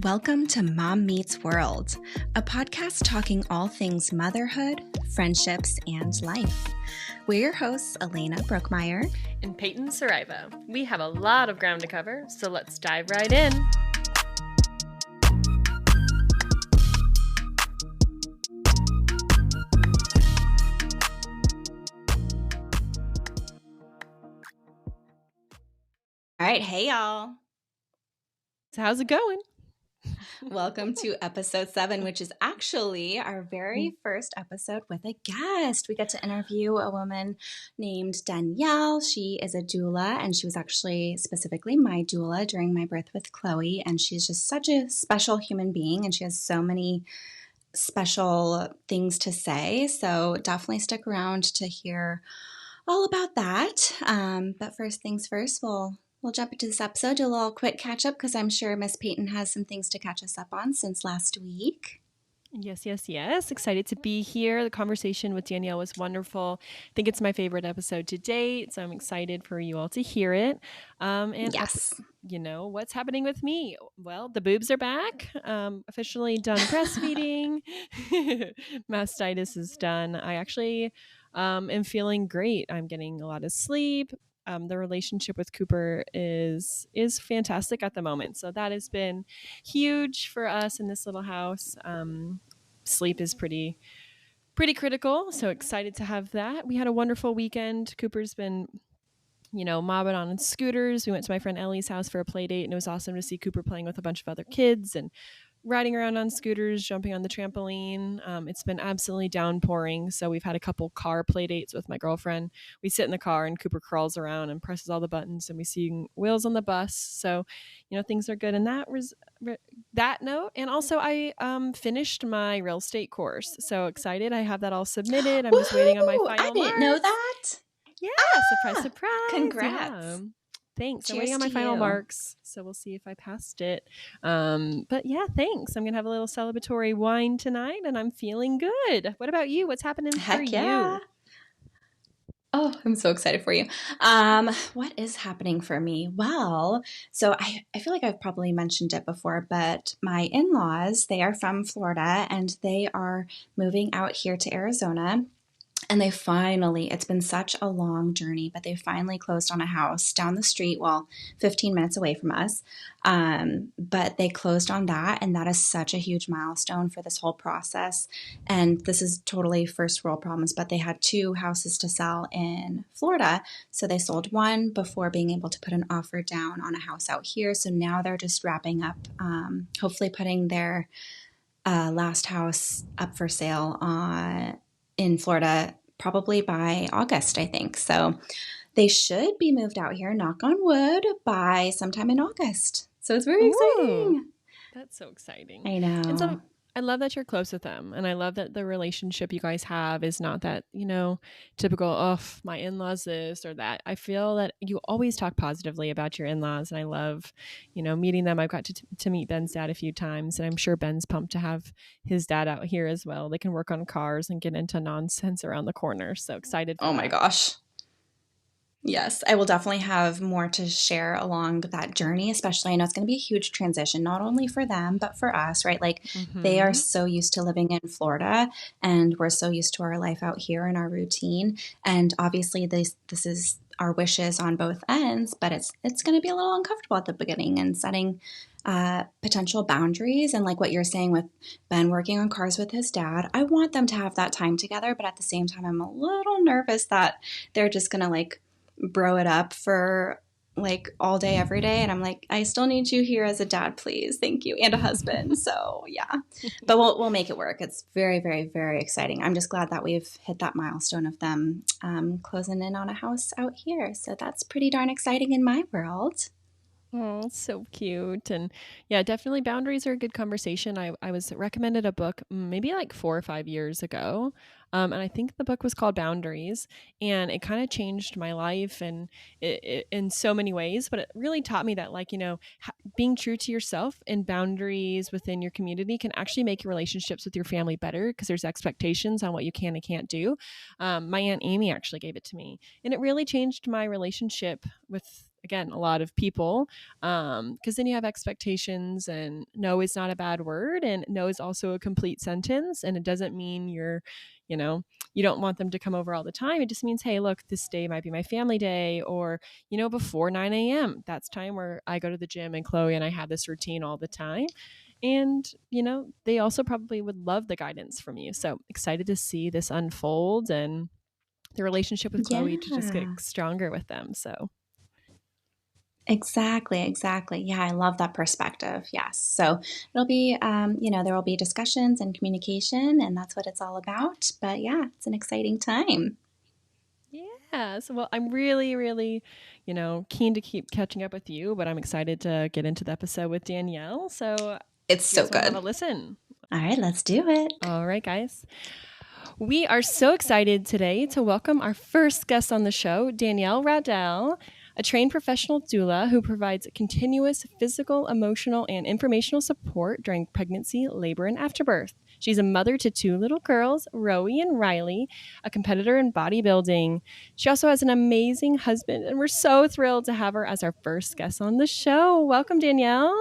Welcome to Mom Meets World, a podcast talking all things motherhood, friendships, and life. We're your hosts, Alaina Brookmeyer and Peyton Saraiva. We have a lot of ground to cover, so let's dive right in. All right, hey y'all. So how's it going? Welcome to episode 7, which is actually our very first episode with a guest. We get to interview a woman named Danielle. She is a doula, and she was actually specifically my doula during my birth with Chloe, and she's just such a special human being, and she has so many special things to say, so definitely stick around to hear all about that. But first things first, we'll jump into this episode, do a little quick catch up because I'm sure Miss Peyton has some things to catch us up on since last week. Yes. Excited to be here. The conversation with Danielle was wonderful. I think it's my favorite episode to date, so I'm excited for you all to hear it. And yes. What's happening with me? Well, the boobs are back. Officially done breastfeeding. Mastitis is done. I actually am feeling great. I'm getting a lot of sleep. The relationship with Cooper is fantastic at the moment. So that has been huge for us in this little house. Sleep is pretty critical. So excited to have that. We had a wonderful weekend. Cooper's been, mobbing on scooters. We went to my friend Ellie's house for a play date, and it was awesome to see Cooper playing with a bunch of other kids and riding around on scooters, jumping on the trampoline. It's been absolutely downpouring, so we've had a couple car play dates with my girlfriend. We sit in the car and Cooper crawls around and presses all the buttons, and we see wheels on the bus. So, things are good in that note. And also I finished my real estate course. So excited. I have that all submitted. I'm just waiting on my final I didn't know that. Yeah, surprise. Congrats. Yeah. Thanks. Cheers I'm waiting on my final you. marks, so we'll see if I passed it. But yeah, thanks. I'm going to have a little celebratory wine tonight, and I'm feeling good. What about you? What's happening for you? Oh, I'm so excited for you. What is happening for me? Well, so I feel like I've probably mentioned it before, but my in-laws, they are from Florida, and they are moving out here to Arizona. And it's been such a long journey, but they finally closed on a house down the street, 15 minutes away from us. But they closed on that, and that is such a huge milestone for this whole process. And this is totally first world problems, but they had 2 houses to sell in Florida. So they sold one before being able to put an offer down on a house out here. So now they're just wrapping up, hopefully putting their last house up for sale in Florida, probably by August, I think. So they should be moved out here, knock on wood, by sometime in August. So it's very exciting. That's so exciting. I know. And so I love that you're close with them. And I love that the relationship you guys have is not that, typical, oh, my in-laws this or that. I feel that you always talk positively about your in-laws. And I love, meeting them. I've got to meet Ben's dad a few times. And I'm sure Ben's pumped to have his dad out here as well. They can work on cars and get into nonsense around the corner. So excited for that. My gosh. Yes, I will definitely have more to share along that journey, especially I know it's going to be a huge transition, not only for them, but for us, right? Like they are so used to living in Florida, and we're so used to our life out here and our routine. And obviously this is our wishes on both ends, but it's going to be a little uncomfortable at the beginning, and setting potential boundaries. And like what you're saying with Ben working on cars with his dad, I want them to have that time together, but at the same time, I'm a little nervous that they're just going to bro it up for all day, every day. And I'm like, I still need you here as a dad, please. Thank you. And a husband. So yeah, but we'll make it work. It's very, very, very exciting. I'm just glad that we've hit that milestone of them closing in on a house out here. So that's pretty darn exciting in my world. Oh, so cute. And yeah, definitely boundaries are a good conversation. I was recommended a book maybe 4 or 5 years ago. And I think the book was called Boundaries, and it kind of changed my life and in so many ways, but it really taught me that being true to yourself and boundaries within your community can actually make your relationships with your family better, because there's expectations on what you can and can't do. My Aunt Amy actually gave it to me, and it really changed my relationship with again, a lot of people, because then you have expectations, and no is not a bad word, and no is also a complete sentence, and it doesn't mean you know you don't want them to come over all the time. It just means, hey, look, this day might be my family day, or before 9 a.m, that's time where I go to the gym, and Chloe and I have this routine all the time. And they also probably would love the guidance from you. So excited to see this unfold, and the relationship with Chloe to just get Yeah. stronger with them. So Exactly, exactly. Yeah, I love that perspective. Yes. So it'll be, there will be discussions and communication, and that's what it's all about. But yeah, it's an exciting time. yeah. So, well, I'm really, really, keen to keep catching up with you, but I'm excited to get into the episode with Danielle. So, It's do you so guys want to have good. a listen? All right, let's do it. All right, guys. We are so excited today to welcome our first guest on the show, Danielle Randell, a trained professional doula who provides continuous physical, emotional, and informational support during pregnancy, labor, and afterbirth. She's a mother to two little girls, Rowie and Riley, a competitor in bodybuilding. She also has an amazing husband, and we're so thrilled to have her as our first guest on the show. Welcome, Danielle.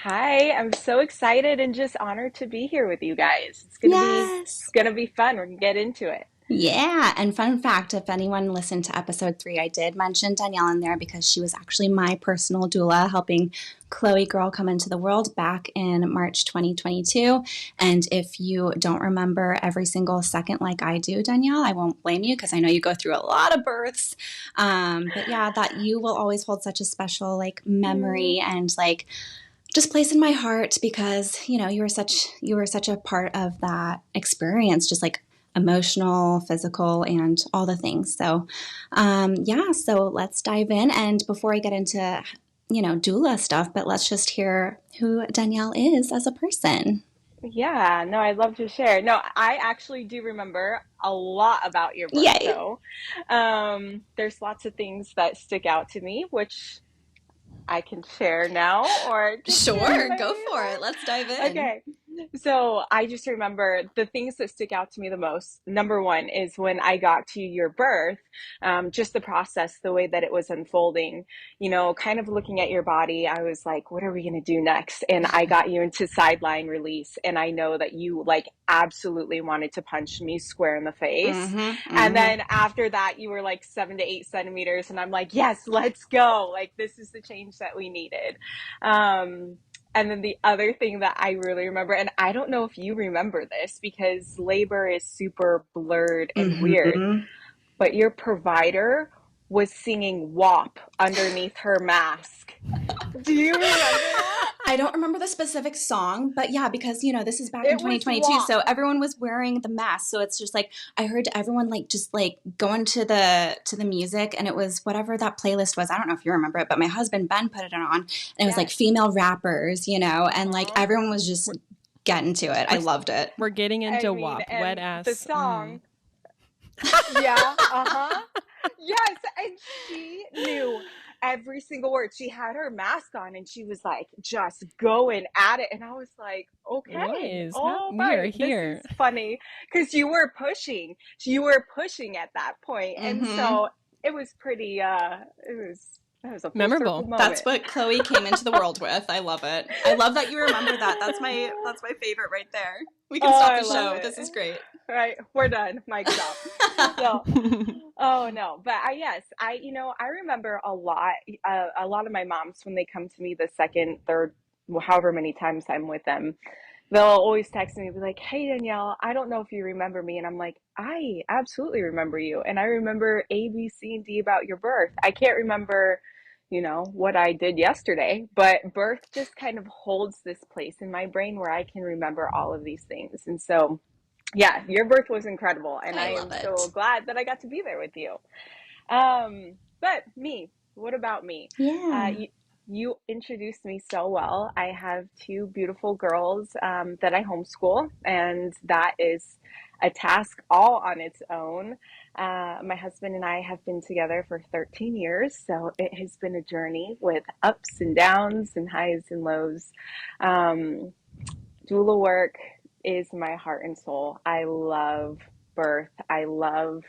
Hi, I'm so excited and just honored to be here with you guys. It's Yes. gonna be fun. We're gonna get into it. Yeah, and fun fact, if anyone listened to episode 3, I did mention Danielle in there because she was actually my personal doula helping Chloe Girl come into the world back in March 2022. And if you don't remember every single second like I do, Danielle, I won't blame you because I know you go through a lot of births. But yeah, that you will always hold such a special like memory Mm, and like just place in my heart because you were such a part of that experience, just like emotional, physical, and all the things. So yeah, so let's dive in. And before I get into doula stuff, but let's just hear who Danielle is as a person. yeah, no, I'd love to share. No, I actually do remember a lot about your birth, Yay. though. There's lots of things that stick out to me, which I can share now or just share Sure, go for it. Let's dive later. in. Okay. So I just remember the things that stick out to me the most. Number one is when I got to your birth, just the process, the way that it was unfolding, kind of looking at your body. I was like, what are we going to do next? And I got you into sideline release. And I know that you like absolutely wanted to punch me square in the face. Mm-hmm. And Mm-hmm. then after that, you were like 7 to 8 centimeters. And I'm like, yes, let's go. Like, this is the change that we needed. And then the other thing that I really remember, and I don't know if you remember this because labor is super blurred and weird, Mm-hmm. but your provider was singing WAP underneath her mask. Do you remember that? I don't remember the specific song, but yeah, because this is back in It was 2022, WAP. so everyone was wearing the mask. So it's just like I heard everyone like just like going to the music, and it was whatever that playlist was. I don't know if you remember it, but my husband Ben put it on, and it was like Yes. female rappers, and like Uh-huh. everyone was just We're, getting to it. I we're, loved it. we're getting I into mean, WAP, wet and the ass. song, yeah, uh-huh. Yes, and she knew every single word. She had her mask on and she was like just going at it. And I was like, What okay, is all We are right, this here. is funny. Because you were pushing. You were pushing at that point. And Mm-hmm. so it was pretty that was a full circle Memorable. That's moment. what Chloe came into the world with. I love it. I love that you remember that. That's my favorite right there. We can Oh, stop I the love show. it. This is great. All right, we're done. Mic drop. So, oh no, but I remember a lot of my moms when they come to me the second, third, however many times I'm with them, they'll always text me and be like, "Hey Danielle, I don't know if you remember me," and I'm like, "I absolutely remember you, and I remember A, B, C, and D about your birth. I can't remember." What I did yesterday, but birth just kind of holds this place in my brain where I can remember all of these things. And so, yeah, your birth was incredible, and I I love am so it. glad that I got to be there with you. But me, what about me? Yeah. You introduced me so well. I have two beautiful girls that I homeschool, and that is a task all on its own. My husband and I have been together for 13 years, so it has been a journey with ups and downs and highs and lows. Um, Doula work is my heart and soul. I love birth. I love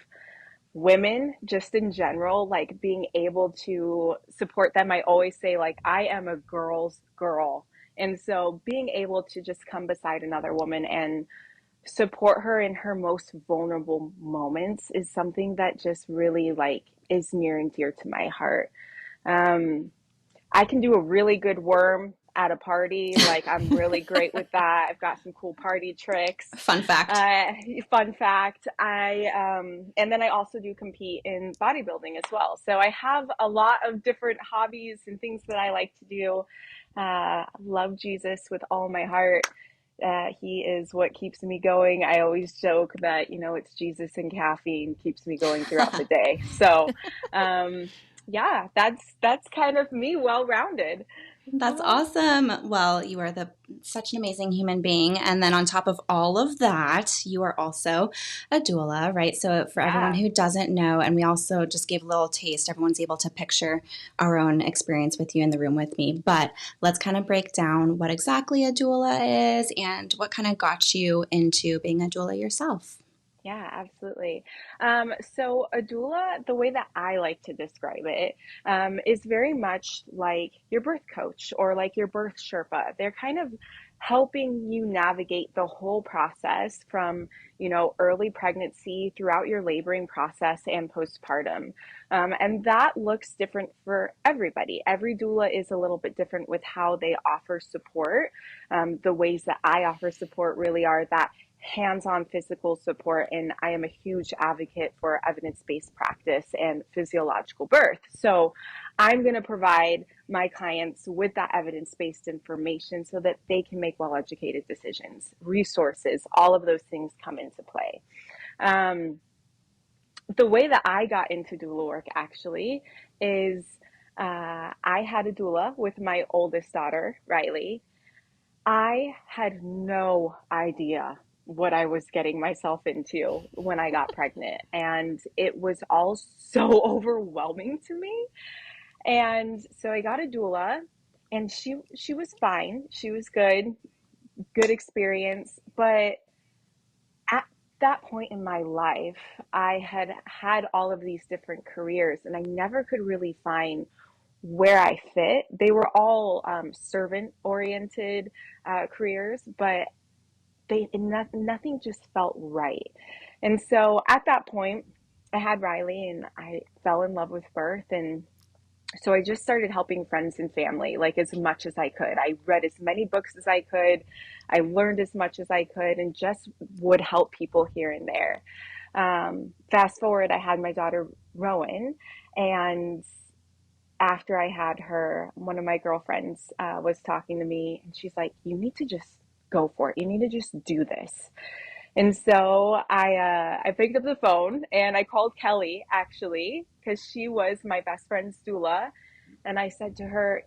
women just in general, like being able to support them. I always say, like, I am a girl's girl. And so being able to just come beside another woman and support her in her most vulnerable moments is something that just really like is near and dear to my heart. Um, I can do a really good worm at a party. Like, I'm really great with that. I've got some cool party tricks. Fun fact. Uh, Fun fact, and then I also do compete in bodybuilding as well. So I have a lot of different hobbies and things that I like to do. Love Jesus with all my heart. He is what keeps me going. I always joke that, it's Jesus and caffeine keeps me going throughout the day. So, yeah, that's kind of me, well-rounded. That's awesome. Well, you are such an amazing human being. And then on top of all of that, you are also a doula, right? So for everyone Yeah. who doesn't know, and we also just gave a little taste, everyone's able to picture our own experience with you in the room with me. But let's kind of break down what exactly a doula is and what kind of got you into being a doula yourself. Yeah, absolutely. So a doula, the way that I like to describe it, is very much like your birth coach or like your birth Sherpa. They're kind of helping you navigate the whole process from, early pregnancy throughout your laboring process and postpartum. And that looks different for everybody. Every doula is a little bit different with how they offer support. The ways that I offer support really are that hands-on physical support, and I am a huge advocate for evidence-based practice and physiological birth. So I'm going to provide my clients with that evidence-based information so that they can make well-educated decisions. Resources, all of those things come into play. The way that I got into doula work actually is I had a doula with my oldest daughter, Riley. I had no idea what I was getting myself into when I got pregnant, and it was all so overwhelming to me. And so I got a doula, and she was fine. She was good experience, but at that point in my life, I had had all of these different careers, and I never could really find where I fit. They were all servant oriented careers, but nothing just felt right. And so at that point, I had Riley and I fell in love with birth. And so I just started helping friends and family like as much as I could. I read as many books as I could. I learned as much as I could and just would help people here and there. Fast forward, I had my daughter Rowan, and after I had her, one of my girlfriends was talking to me, and she's like, "You need to just go for it. You need to just do this." And so I picked up the phone and I called Kelly actually because she was my best friend's doula, and I said to her,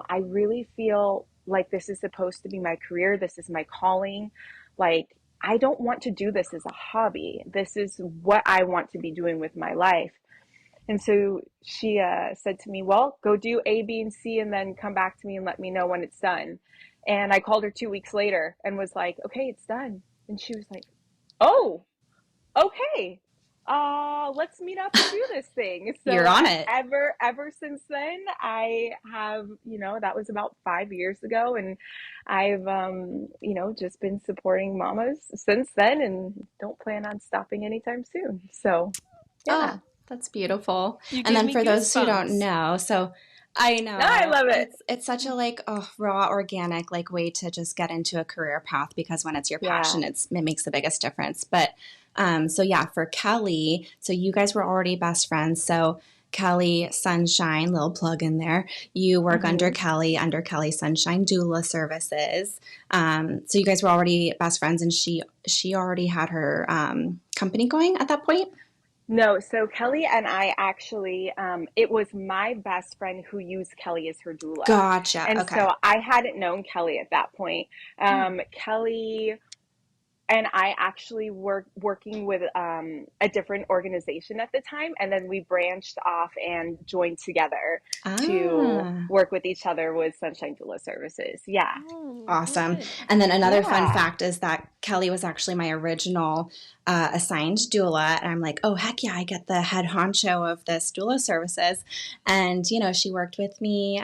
I really feel like this is supposed to be my career. This is my calling. Like, I don't want to do this as a hobby. This is what I want to be doing with my life. And so she said to me, "Well, go do A, B, and C, and then come back to me and let me know when it's done." And I called her 2 weeks later and was like, "Okay, it's done." And she was like, "Oh, okay. Let's meet up and do this thing." You're So on it. ever since then, I have, that was about 5 years ago, and I've, just been supporting mamas since then, and don't plan on stopping anytime soon. So, Oh, yeah. that's beautiful. You And gave then me for those who don't goosebumps. know, so I I know love it. it's such a like raw, organic like way to just get into a career path because when it's your Yeah. passion, it makes the biggest difference. But so yeah, for Kelly, so you guys were already best friends. So Kelly Sunshine, little plug in there. You work Hmm. under Kelly Sunshine Doula Services. So you guys were already best friends, and she already had her company going at that point. No, so Kelly and I actually, it was my best friend who used Kelly as her doula. Gotcha. And Okay. so I hadn't known Kelly at that point. Hmm. Kelly and I actually working with a different organization at the time, and then we branched off and joined together to Ah. work with each other with Sunshine Doula Services. Yeah, Oh, Awesome. good. And then another fun yeah. fact is that Kelly was actually my original assigned doula. And I'm like, oh, heck yeah, I get the head honcho of this doula services. And, you know, she worked with me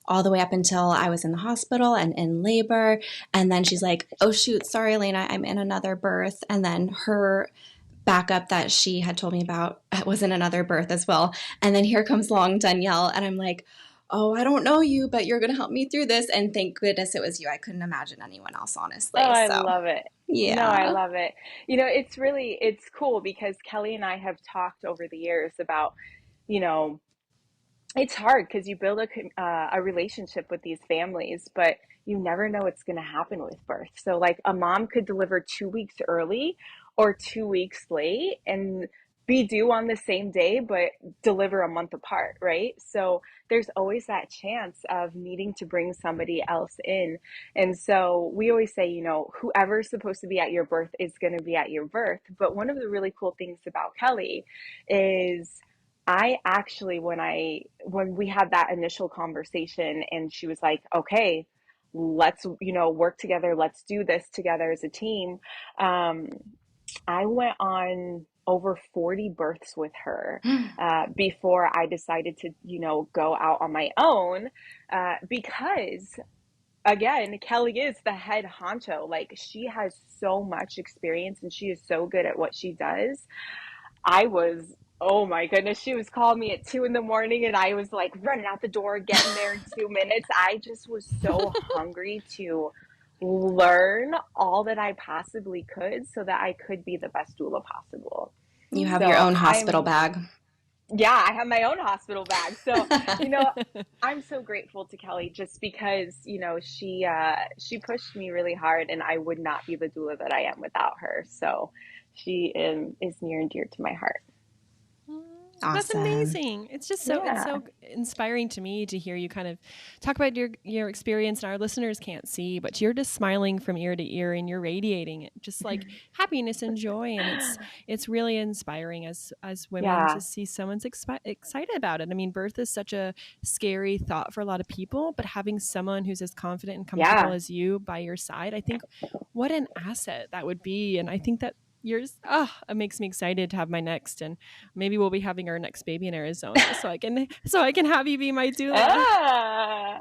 all the way up until I was in the hospital and in labor. And then she's like, oh, shoot, sorry, Alaina, I'm in another birth. And then her backup that she had told me about was in another birth as well. And then here comes along Danielle. And I'm like, oh, I don't know you, but you're going to help me through this. And thank goodness it was you. I couldn't imagine anyone else, Oh, honestly. I So, love it. No, I yeah. love it. You know, it's cool because Kelly and I have talked over the years about, you know, it's hard because you build a relationship with these families, but you never know what's going to happen with birth. So, like, a mom could deliver 2 weeks early or 2 weeks late and be due on the same day, but deliver a month apart, right? So, there's always that chance of needing to bring somebody else in. And so, we always say, you know, whoever's supposed to be at your birth is going to be at your birth. But one of the really cool things about Kelly is I actually, when we had that initial conversation and she was like, okay, let's, you know, work together, let's do this together as a team. Um, I went on over 40 births with her before I decided to, you know, go out on my own because again, Kelly is the head honcho. Like, she has so much experience and she is so good at what she does. I was, oh my goodness, she was calling me at 2 in the morning and I was like running out the door, getting there in 2 minutes. I just was so hungry to learn all that I possibly could so that I could be the best doula possible. You have your So own hospital bag. yeah, I have my own hospital bag. So, you know, I'm so grateful to Kelly just because, you know, she pushed me really hard and I would not be the doula that I am without her. So she is near and dear to my heart. That's Awesome. amazing. It's just so it's Yeah. so inspiring to me to hear you kind of talk about your experience, and our listeners can't see, but you're just smiling from ear to ear and you're radiating it just like happiness and joy, and it's really inspiring as women to Yeah. see someone's excited about it. I mean, birth is such a scary thought for a lot of people, but having someone who's as confident and comfortable Yeah. as you by your side, I think what an asset that would be, and I think that yours it makes me excited to have my next, and maybe we'll be having our next baby in Arizona so I can have you be my doula. Ah,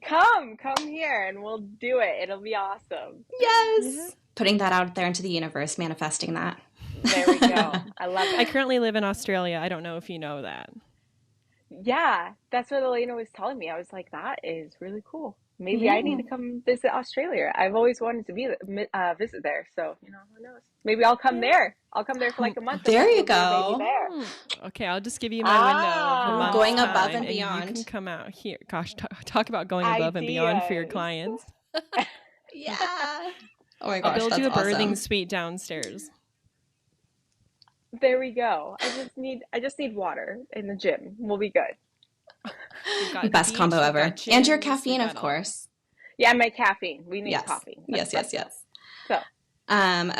come here and we'll do it. It'll be awesome. Yeah. Yes. Putting that out there into the universe, manifesting that. There we go. I love I it. currently live in Australia. I don't know if you know that. Yeah, that's what Elena was telling me. I was like, that is really cool. Maybe I need Yeah. to come visit Australia. I've always wanted to visit there. So, you know, who knows? Maybe I'll come Yeah. there. I'll come there for like a month and There we'll you deliver a baby go. there. Okay, I'll just give you my window of a Ooh, month's going above time, and and you can beyond. come out here. Gosh, talk about going above and beyond for your Ideas. clients. Yeah. Oh my I'll gosh, build that's you a birthing awesome. suite downstairs. There we go. I just need water in the gym. We'll be good. We've got the Best combo beach, we've got ever. And your gyms, we've caffeine, of got all. course. Yeah, my caffeine. We need Yes. coffee. That's Yes, yes, essential. yes. So,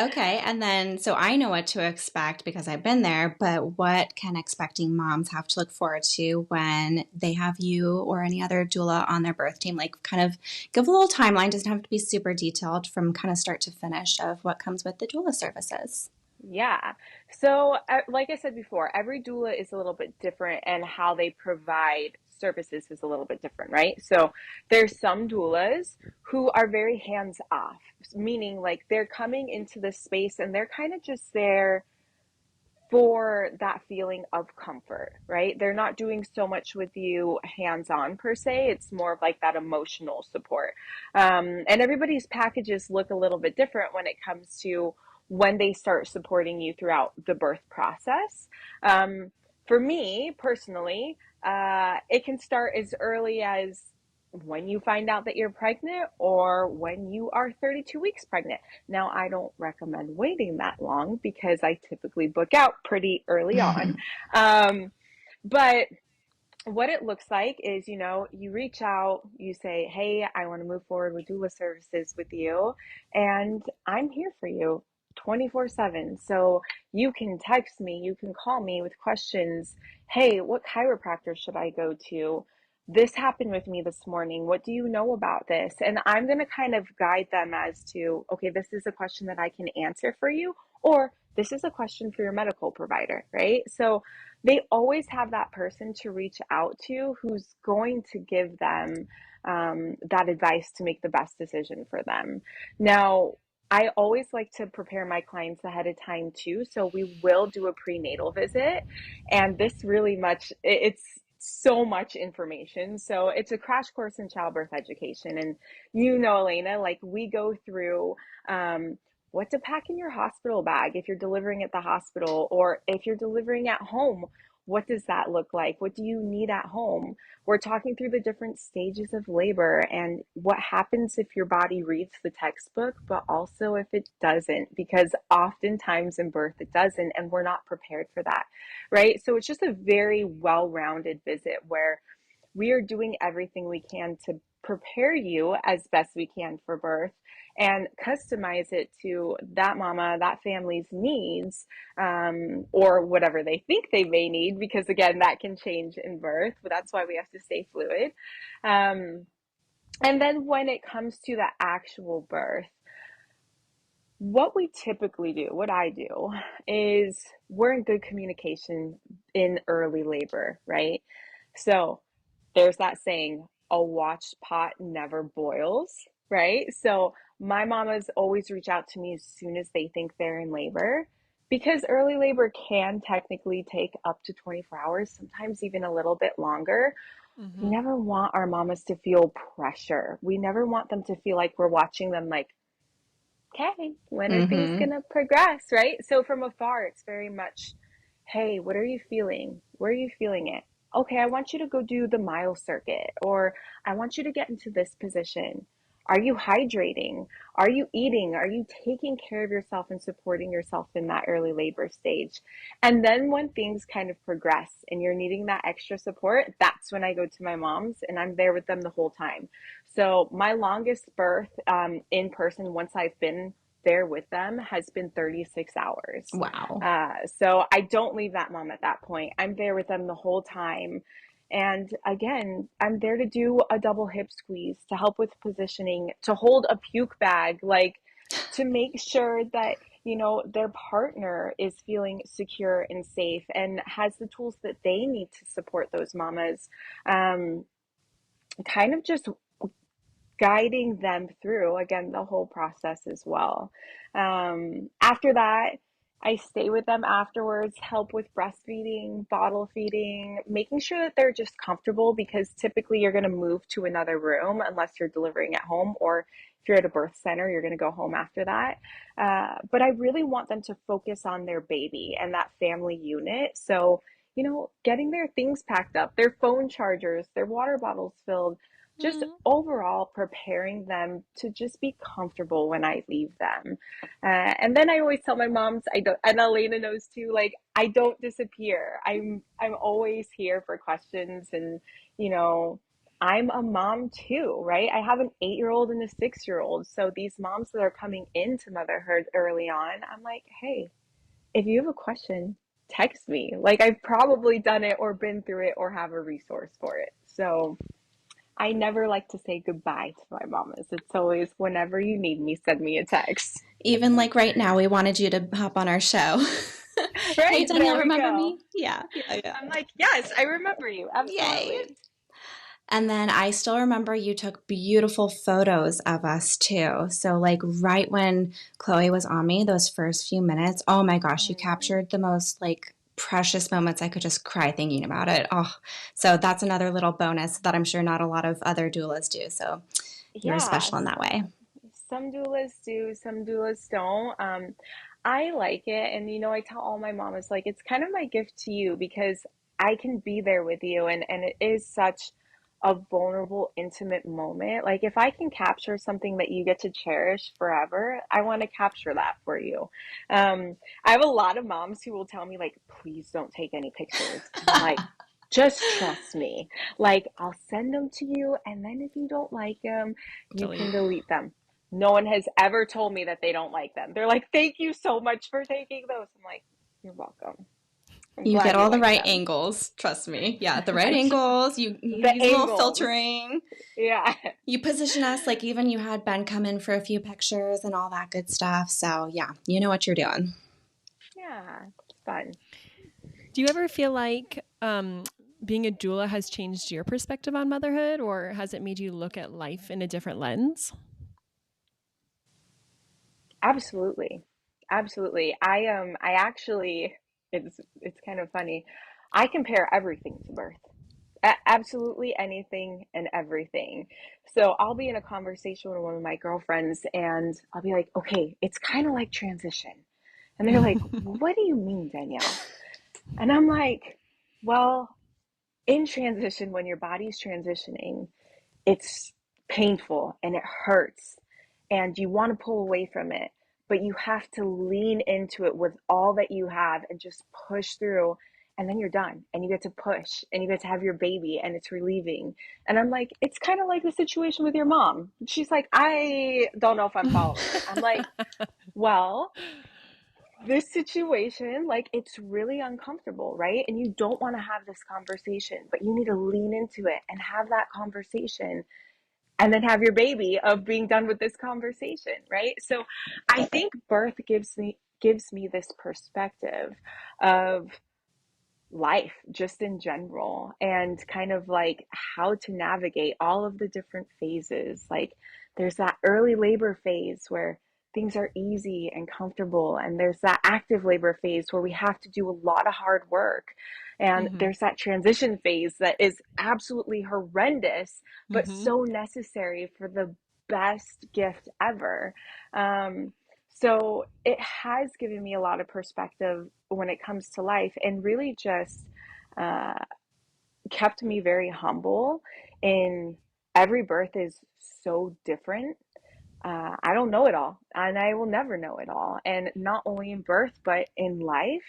Okay, and then so I know what to expect because I've been there, but what can expecting moms have to look forward to when they have you or any other doula on their birth team? Like, kind of give a little timeline, doesn't have to be super detailed from kind of start to finish of what comes with the doula services. yeah. So, like I said before, every doula is a little bit different and how they provide services is a little bit different, right? So, there's some doulas who are very hands off, meaning like they're coming into this space and they're kind of just there for that feeling of comfort, right? They're not doing so much with you hands on per se. It's more of like that emotional support. And everybody's packages look a little bit different when it comes to when they start supporting you throughout the birth process. Um, for me personally, it can start as early as when you find out that you're pregnant or when you are 32 weeks pregnant. Now, I don't recommend waiting that long because I typically book out pretty early on. Um, but what it looks like is, you reach out, you say, hey, I want to move forward with doula services with you, and I'm here for you 24/7. So you can text me, you can call me with questions. Hey, what chiropractor should I go to? This happened with me this morning. What do you know about this? And I'm going to kind of guide them as to, okay, this is a question that I can answer for you, or this is a question for your medical provider, right? So they always have that person to reach out to who's going to give them that advice to make the best decision for them. Now, I always like to prepare my clients ahead of time too. So we will do a prenatal visit. And this really much, it's so much information. So it's a crash course in childbirth education. And Alaina, like we go through what to pack in your hospital bag if you're delivering at the hospital, or if you're delivering at home, what does that look like? What do you need at home? We're talking through the different stages of labor and what happens if your body reads the textbook, but also if it doesn't, because oftentimes in birth it doesn't, and we're not prepared for that, right? So it's just a very well-rounded visit where we are doing everything we can to prepare you as best we can for birth and customize it to that mama, that family's needs, or whatever they think they may need, because again, that can change in birth, but that's why we have to stay fluid. And then when it comes to the actual birth, what we typically do, what I do, is we're in good communication in early labor, right? So there's that saying, a watched pot never boils, right? So my mamas always reach out to me as soon as they think they're in labor, because early labor can technically take up to 24 hours, sometimes even a little bit longer. We Mm-hmm. never want our mamas to feel pressure. We never want them to feel like we're watching them like, okay, when are things Mm-hmm. going to progress, right? So from afar, it's very much, hey, what are you feeling? Where are you feeling it? Okay, I want you to go do the mile circuit, or I want you to get into this position. Are you hydrating? Are you eating? Are you taking care of yourself and supporting yourself in that early labor stage? And then when things kind of progress and you're needing that extra support, that's when I go to my mom's and I'm there with them the whole time. So my longest birth in person, once I've been there with them, has been 36 hours. Wow. So I don't leave that mom at that point. I'm there with them the whole time. And again, I'm there to do a double hip squeeze, to help with positioning, to hold a puke bag, like to make sure that, their partner is feeling secure and safe and has the tools that they need to support those mamas. Um, Kind of just guiding them through again the whole process as well. After that, I stay with them afterwards, help with breastfeeding, bottle feeding, making sure that they're just comfortable, because typically you're going to move to another room unless you're delivering at home, or if you're at a birth center, you're going to go home after that. But I really want them to focus on their baby and that family unit. So, getting their things packed up, their phone chargers, their water bottles filled, just Mm-hmm. overall preparing them to just be comfortable when I leave them. And then I always tell my moms, I don't, and Alaina knows too, like I don't disappear. I'm always here for questions, and you know, I'm a mom too, right? I have an 8-year-old and a 6-year-old. So these moms that are coming into motherhood early on, I'm like, hey, if you have a question, text me. Like I've probably done it or been through it or have a resource for it. So I never like to say goodbye to my mamas. It's always whenever you need me, send me a text. Even like right now, we wanted you to hop on our show. Hey, Right, there Danielle, we remember go. me? Yeah, yeah, yeah. I'm like, yes, I remember you. Yay. Absolutely. And then I still remember you took beautiful photos of us too. So, like, right when Chloe was on me, those first few minutes, oh my gosh, you Mm, captured the most like precious moments. I could just cry thinking about it. Oh, so that's another little bonus that I'm sure not a lot of other doulas do. So, you were yeah, special in that way. some doulas do, some doulas don't. I like it, and I tell all my mamas like it's kind of my gift to you, because I can be there with you, and it is such a vulnerable, intimate moment. Like if I can capture something that you get to cherish forever, I want to capture that for you. I have a lot of moms who will tell me like, please don't take any pictures, and I'm like, Just trust me. Like, I'll send them to you, and then if you don't like them, you can Delete. delete them. No one has ever told me that they don't like them. They're like, thank you so much for taking those. I'm like, you're welcome. I'm You get glad you all the like right them. angles, trust me. Yeah, the right angles. You The use a little angles. filtering. Yeah. You position us like even you had Ben come in for a few pictures and all that good stuff. So, yeah, you know what you're doing. Yeah. It's fun. Do you ever feel like being a doula has changed your perspective on motherhood, or has it made you look at life in a different lens? Absolutely. Absolutely. I actually it's kind of funny. I compare everything to birth. Absolutely anything and everything. So I'll be in a conversation with one of my girlfriends and I'll be like, okay, it's kind of like transition. And they're like, what do you mean, Danielle? And I'm like, well, in transition, when your body's transitioning, it's painful and it hurts and you want to pull away from it, but you have to lean into it with all that you have and just push through. And then you're done and you get to push and you get to have your baby and it's relieving. And I'm like, it's kind of like the situation with your mom. She's like, I don't know if I'm following. I'm like, well, this situation, like, it's really uncomfortable, right? And you don't want to have this conversation, but you need to lean into it and have that conversation and then have your baby of being done with this conversation, right? So I think birth gives me this perspective of life just in general and kind of like how to navigate all of the different phases. Like there's that early labor phase where things are easy and comfortable, and there's that active labor phase where we have to do a lot of hard work. And Mm-hmm. there's that transition phase that is absolutely horrendous, but Mm-hmm. so necessary for the best gift ever. So it has given me a lot of perspective when it comes to life and really just uh, kept me very humble. In every birth is so different. I don't know it all, and I will never know it all. And not only in birth, but in life.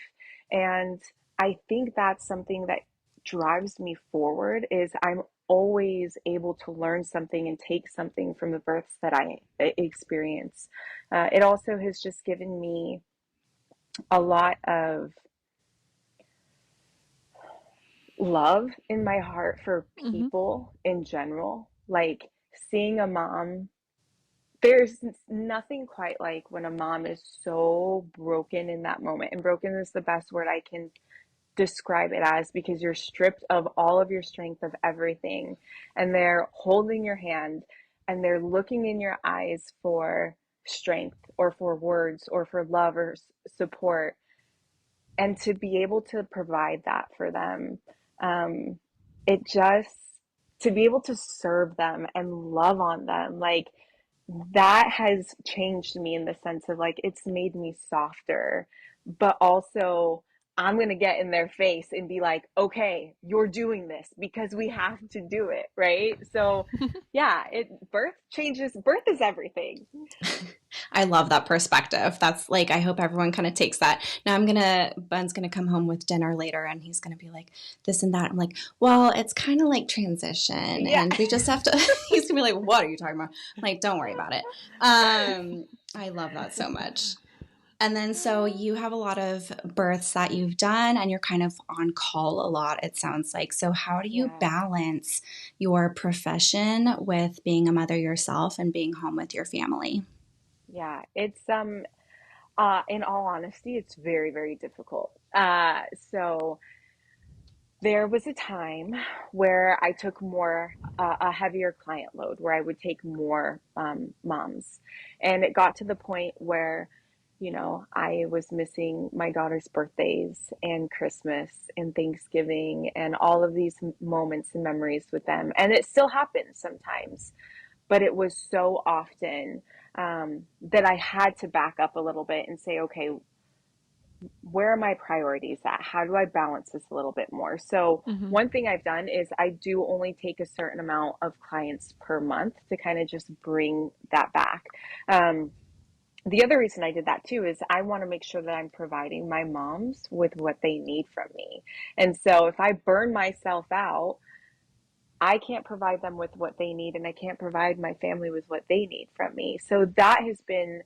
And I think that's something that drives me forward is I'm always able to learn something and take something from the births that I experience. It also has just given me a lot of love in my heart for Mm-hmm. people in general. Like seeing a mom, there's nothing quite like when a mom is so broken in that moment. And broken is the best word I can describe it as, because you're stripped of all of your strength, of everything, and they're holding your hand and they're looking in your eyes for strength or for words or for love or support, and to be able to provide that for them, um, it just to be able to serve them and love on them, like that has changed me in the sense of like it's made me softer, but also I'm going to get in their face and be like, okay, you're doing this because we have to do it, right? So yeah, it birth changes, birth is everything. I love that perspective. That's like, I hope everyone kind of takes that. Now Ben's gonna come home with dinner later and he's gonna be like this and that. I'm like, well, it's kind of like transition Yeah. and we just have to, he's gonna be like, what are you talking about? I'm like, don't worry about it. I love that so much. And then, so you have a lot of births that you've done and you're kind of on call a lot, it sounds like. So, how do you Yeah. balance your profession with being a mother yourself and being home with your family? Yeah, it's in all honesty, it's very, very difficult. So there was a time where I took more, a heavier client load, where I would take more moms. And it got to the point where, I was missing my daughter's birthdays and Christmas and Thanksgiving and all of these moments and memories with them. And it still happens sometimes, but it was so often that I had to back up a little bit and say, okay, where are my priorities at? How do I balance this a little bit more? So Mm-hmm. one thing I've done is I do only take a certain amount of clients per month to kind of just bring that back. Um, the other reason I did that too is I want to make sure that I'm providing my moms with what they need from me. And so if I burn myself out, I can't provide them with what they need, and I can't provide my family with what they need from me. So that has been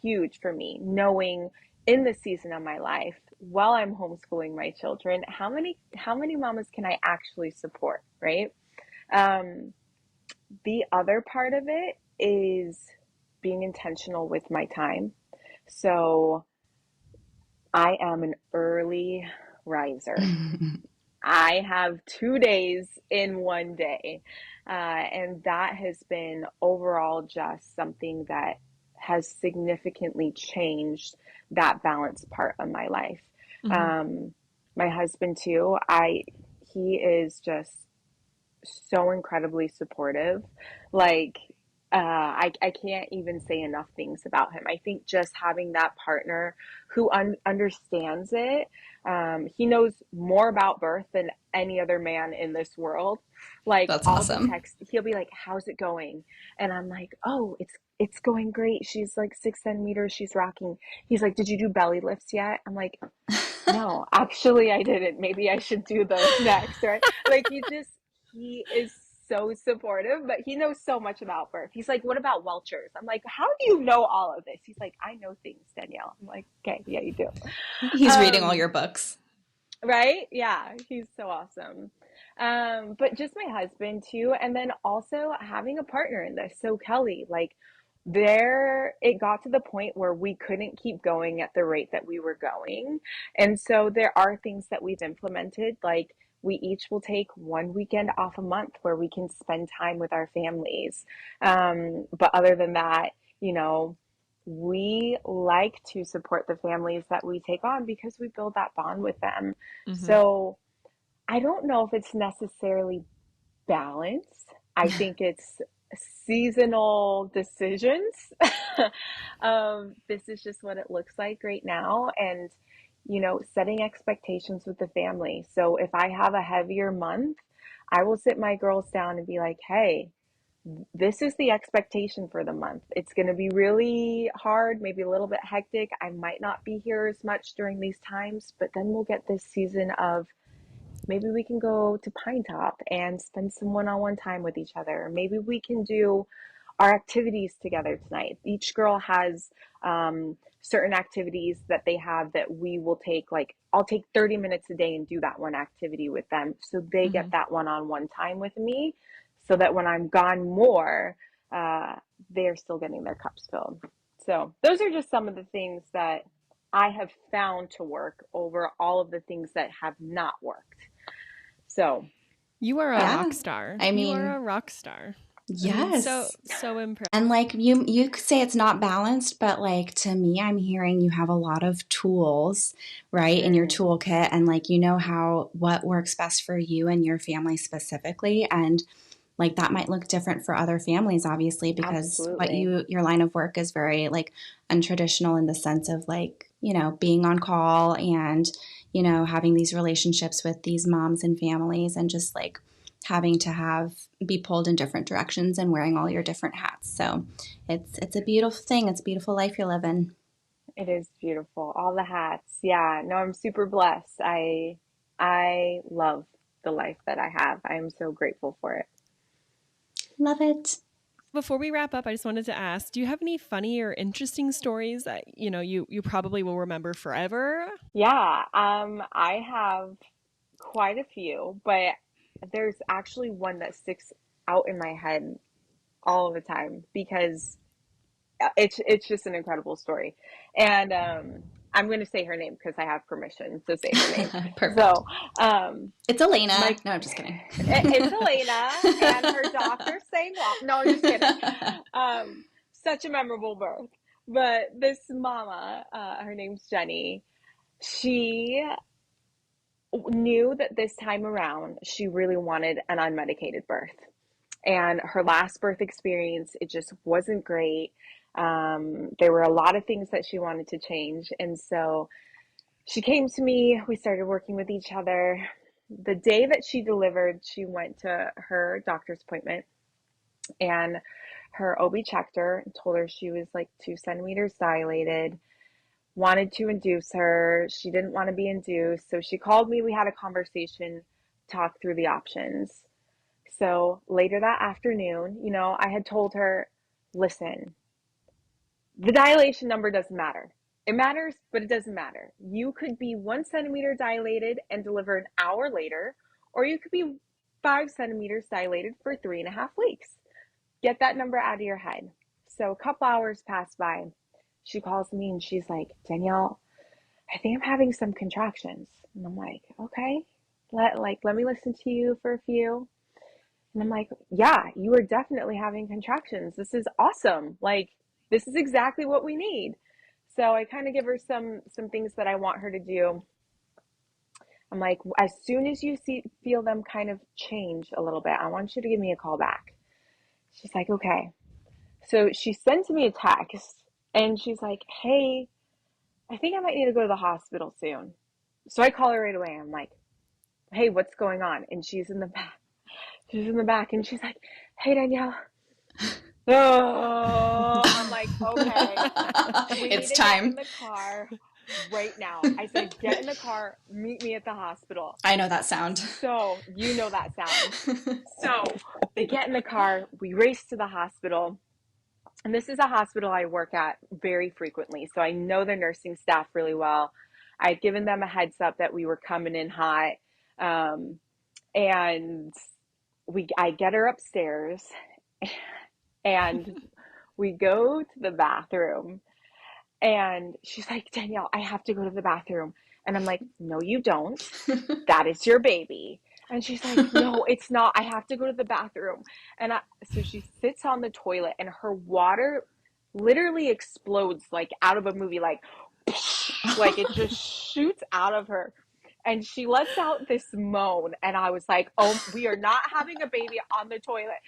huge for me, knowing in the season of my life while I'm homeschooling my children, how many mamas can I actually support, right? Um, the other part of it is being intentional with my time. So I am an early riser. I have 2 days in one day. And that has been overall just something that has significantly changed that balance part of my life. Mm-hmm. Um, my husband too, he is just so incredibly supportive. Like, I can't even say enough things about him. I think just having that partner who understands it, he knows more about birth than any other man in this world. Like, That's I'll be awesome. he'll be like, "How's it going?" And I'm like, "Oh, it's going great. She's like 6 centimeters. She's rocking." He's like, "Did you do belly lifts yet?" I'm like, "No, actually, I didn't. Maybe I should do those next." Right? Like, he is so supportive, but he knows so much about birth. He's like, "What about Welchers?" I'm like, "How do you know all of this?" He's like, "I know things, Danielle." I'm like, "Okay, yeah, you do." He's reading all Um, your books. right? Yeah, he's so awesome. But just my husband too, and then also having a partner in this. So Kelly, like, it got to the point where we couldn't keep going at the rate that we were going. And so there are things that we've implemented, like we each will take one weekend off a month where we can spend time with our families. But other than that, you know, we like to support the families that we take on because we build that bond with them. Mm-hmm. So I don't know if it's necessarily balance. I think it's seasonal decisions. This is just what it looks like right now. And, setting expectations with the family. So if I have a heavier month, I will sit my girls down and be like, "Hey, this is the expectation for the month. It's going to be really hard, maybe a little bit hectic. I might not be here as much during these times, but then we'll get this season of maybe we can go to Pine Top and spend some one-on-one time with each other. Maybe we can do our activities together tonight." Each girl has certain activities that they have that we will take, like I'll take 30 minutes a day and do that one activity with them. So they Mm-hmm. get that one-on-one time with me so that when I'm gone more, uh, they're still getting their cups filled. So those are just some of the things that I have found to work over all of the things that have not worked. So, You are a Yeah. rock star. I You are mean, a rock star. I mean, so yes. so impressed. And like you could say it's not balanced, but like to me, I'm hearing you have a lot of tools, right, in your mm, toolkit, and like you know how what works best for you and your family specifically. And like that might look different for other families, obviously, because absolutely. your line of work is very like untraditional in the sense of like, being on call and, having these relationships with these moms and families and just like having to be pulled in different directions and wearing all your different hats. So it's a beautiful thing. It's a beautiful life you're living. It is beautiful. All the hats. Yeah, no, I'm super blessed. I love the life that I have. I am so grateful for it. Love it. Before we wrap up, I just wanted to ask, do you have any funny or interesting stories that, you probably will remember forever? Yeah, I have quite a few, but there's actually one that sticks out in my head all the time because it's just an incredible story. And I'm going to say her name because I have permission to say her name. Perfect. So, um, It's Alaina. my No, I'm just kidding. it's Alaina and her doctor saying, "Well, no, I'm just kidding." Such a memorable birth. But this mama, her name's Jenny. She knew that this time around she really wanted an unmedicated birth, and her last birth experience, it just wasn't great. There were a lot of things that she wanted to change, and so she came to me. We started working with each other. The day that she delivered, she went to her doctor's appointment, and her OB checked her and told her she was like 2 centimeters dilated, wanted to induce her. She didn't want to be induced. So she called me. We had a conversation, talked through the options. So later that afternoon, I had told her, listen, the dilation number doesn't matter. It matters, but it doesn't matter. You could be 1 centimeter dilated and deliver an hour later, or you could be 5 centimeters dilated for 3.5 weeks. Get that number out of your head. So a couple hours pass by. She calls me and she's like, Danielle, I think I'm having some contractions. And I'm like, okay, let me listen to you for a few. And I'm like, yeah, you are definitely having contractions. This is awesome. Like, this is exactly what we need. So I kind of give her some things that I want her to do. I'm like, as soon as you feel them kind of change a little bit, I want you to give me a call back. She's like, okay. So she sends me a text and she's like, hey, I think I might need to go to the hospital soon. So I call her right away. I'm like, hey, what's going on? And she's in the back. She's in the back and she's like, hey, Danielle. Oh, I'm like, okay, we need It's to get in time. the car right now. I said, get in the car, meet me at the hospital. I know that sound. So you know that sound. So they get in the car, we race to the hospital. And this is a hospital I work at very frequently. So I know the nursing staff really well. I'd given them a heads up that we were coming in hot. And I get her upstairs and we go to the bathroom and she's like, Danielle, I have to go to the bathroom. And I'm like, no, you don't. That is your baby. And she's like, no, it's not. I have to go to the bathroom. So she sits on the toilet and her water literally explodes like out of a movie, like it just shoots out of her. And she lets out this moan. And I was like, oh, we are not having a baby on the toilet.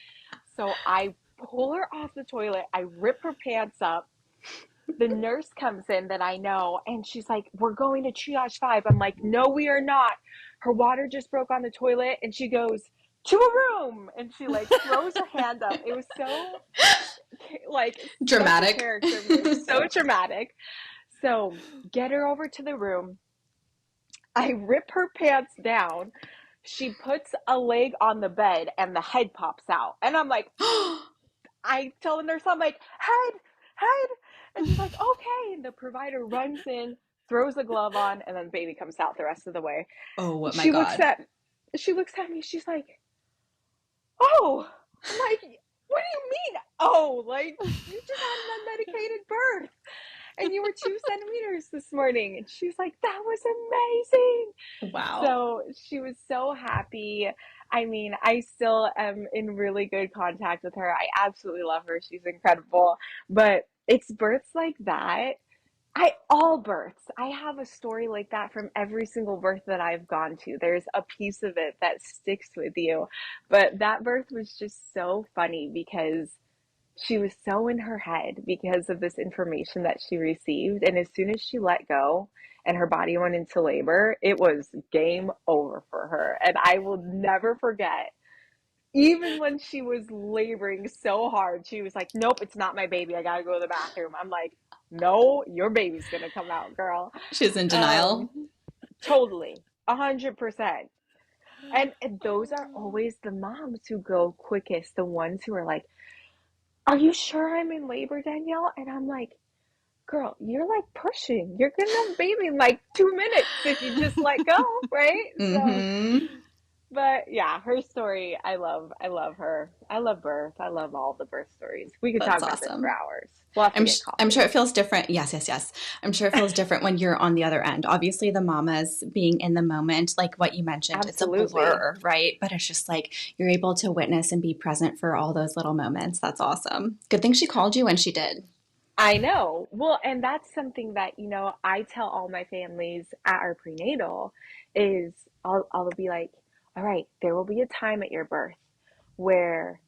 So I pull her off the toilet. I rip her pants up. The nurse comes in that I know, and she's like, we're going to triage 5. I'm like, no, we are not. Her water just broke on the toilet. And she goes, to a room. And she like throws her hand up. It was so like dramatic. So dramatic. So get her over to the room. I rip her pants down. She puts a leg on the bed and the head pops out. And I'm like, I tell the nurse, I'm like, head. And she's like, okay. And the provider runs in, throws a glove on, and then baby comes out the rest of the way. Oh, my she God. She looks at me. She's like, oh. I'm like, what do you mean? Oh, like, you just had an unmedicated birth. And you were 2 centimeters this morning. And she's like, that was amazing. Wow. So she was so happy. I mean, I still am in really good contact with her. I absolutely love her. She's incredible. But it's births like that. All births. I have a story like that from every single birth that I've gone to. There's a piece of it that sticks with you. But that birth was just so funny because she was so in her head because of this information that she received. And as soon as she let go and her body went into labor, it was game over for her. And I will never forget, even when she was laboring so hard, she was like, nope, it's not my baby. I got to go to the bathroom. I'm like, no, your baby's going to come out, girl. She's in denial. Totally. 100%. And those are always the moms who go quickest, the ones who are like, are you sure I'm in labor, Danielle? And I'm like, girl, you're like pushing. You're going to have a baby in like 2 minutes if you just let go, right? Mm-hmm. So, but yeah, her story, I love her. I love birth. I love all the birth stories. We could talk about this for hours. We'll have to get coffee. I'm sure it feels different. Yes. I'm sure it feels different when you're on the other end. Obviously, the mamas being in the moment, like what you mentioned, Absolutely. It's a blur, right? But it's just like you're able to witness and be present for all those little moments. That's awesome. Good thing she called you when she did. I know. Well, and that's something that, I tell all my families at our prenatal is I'll be like, all right, there will be a time at your birth where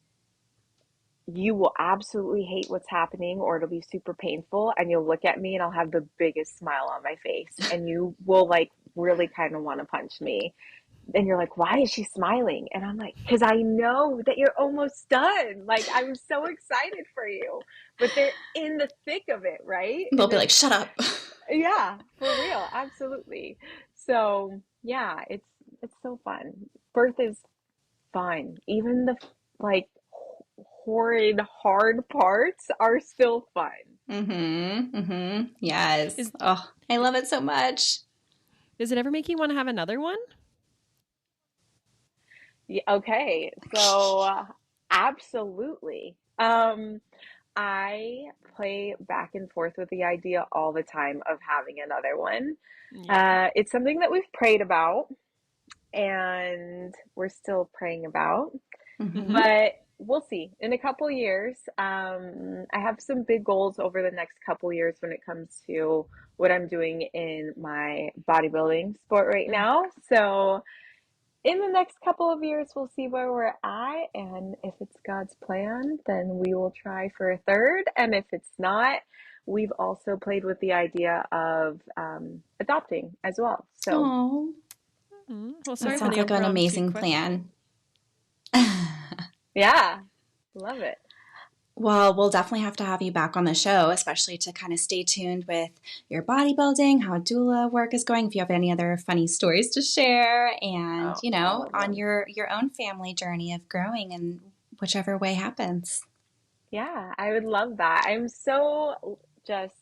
you will absolutely hate what's happening or it'll be super painful and you'll look at me and I'll have the biggest smile on my face and you will like really kind of want to punch me. and you're like, why is she smiling? And I'm like, because I know that you're almost done. Like, I'm so excited for you. But they're in the thick of it, right? They'll And be like, shut up. yeah, for real. Absolutely. So yeah, it's so fun. Birth is fun. Even the like horrid, hard parts are still fun. Mm-hmm. Mm-hmm. Yes. Is Oh, I love it so much. Does it ever make you want to have another one? Yeah, okay, so absolutely. I play back and forth with the idea all the time of having another one. Yeah. It's something that we've prayed about and we're still praying about, Mm-hmm. but we'll see. In a couple years, I have some big goals over the next couple years when it comes to what I'm doing in my bodybuilding sport right Mm. now. So in the next couple of years, we'll see where we're at. And if it's God's plan, then we will try for a third. And if it's not, we've also played with the idea of adopting as well. So, Oh, Well, that sorry for sounds the like an impromptu amazing question. plan. yeah, love it. Well, we'll definitely have to have you back on the show, especially to kind of stay tuned with your bodybuilding, how doula work is going, if you have any other funny stories to share, and, Oh, you all know, of on them. your own family journey of growing in whichever way happens. Yeah, I would love that. I'm so just,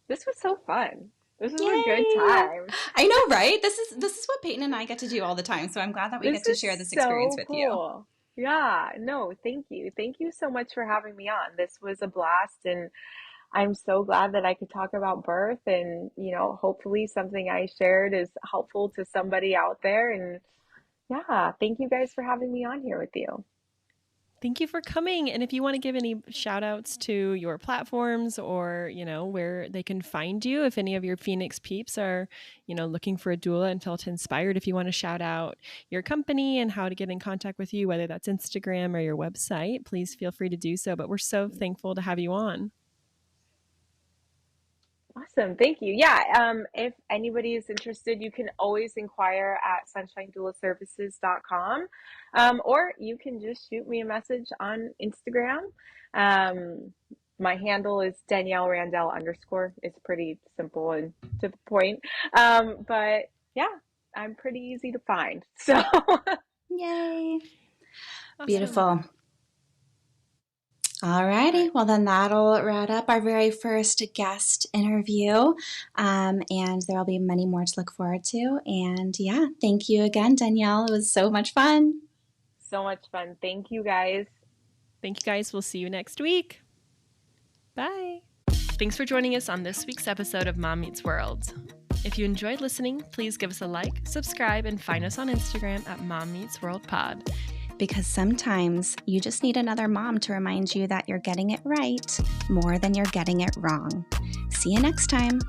this was so fun. This was a good Yay! time. I know, right? This is what Peyton and I get to do all the time, so I'm glad that we This get to is share this experience so with you. cool. Yeah, no, thank you. Thank you so much for having me on. This was a blast, and I'm so glad that I could talk about birth and, hopefully something I shared is helpful to somebody out there. And yeah, thank you guys for having me on here with you. Thank you for coming. And if you want to give any shout outs to your platforms or, where they can find you, if any of your Phoenix peeps are, looking for a doula and felt inspired, if you want to shout out your company and how to get in contact with you, whether that's Instagram or your website, please feel free to do so. But we're so thankful to have you on. Awesome. Thank you. Yeah. If anybody is interested, you can always inquire at sunshinedoulaservices.com. Or you can just shoot me a message on Instagram. My handle is Danielle Randell _. It's pretty simple and to the point. But yeah, I'm pretty easy to find. So Yay! Awesome. Beautiful. Alrighty, well then that'll wrap up our very first guest interview, and there'll be many more to look forward to. And yeah, thank you again, Danielle. It was so much fun. So much fun. Thank you guys. Thank you guys. We'll see you next week. Bye. Thanks for joining us on this week's episode of Mom Meets World. If you enjoyed listening, please give us a like, subscribe, and find us on Instagram at Mom Meets World Pod. Because sometimes you just need another mom to remind you that you're getting it right more than you're getting it wrong. See you next time.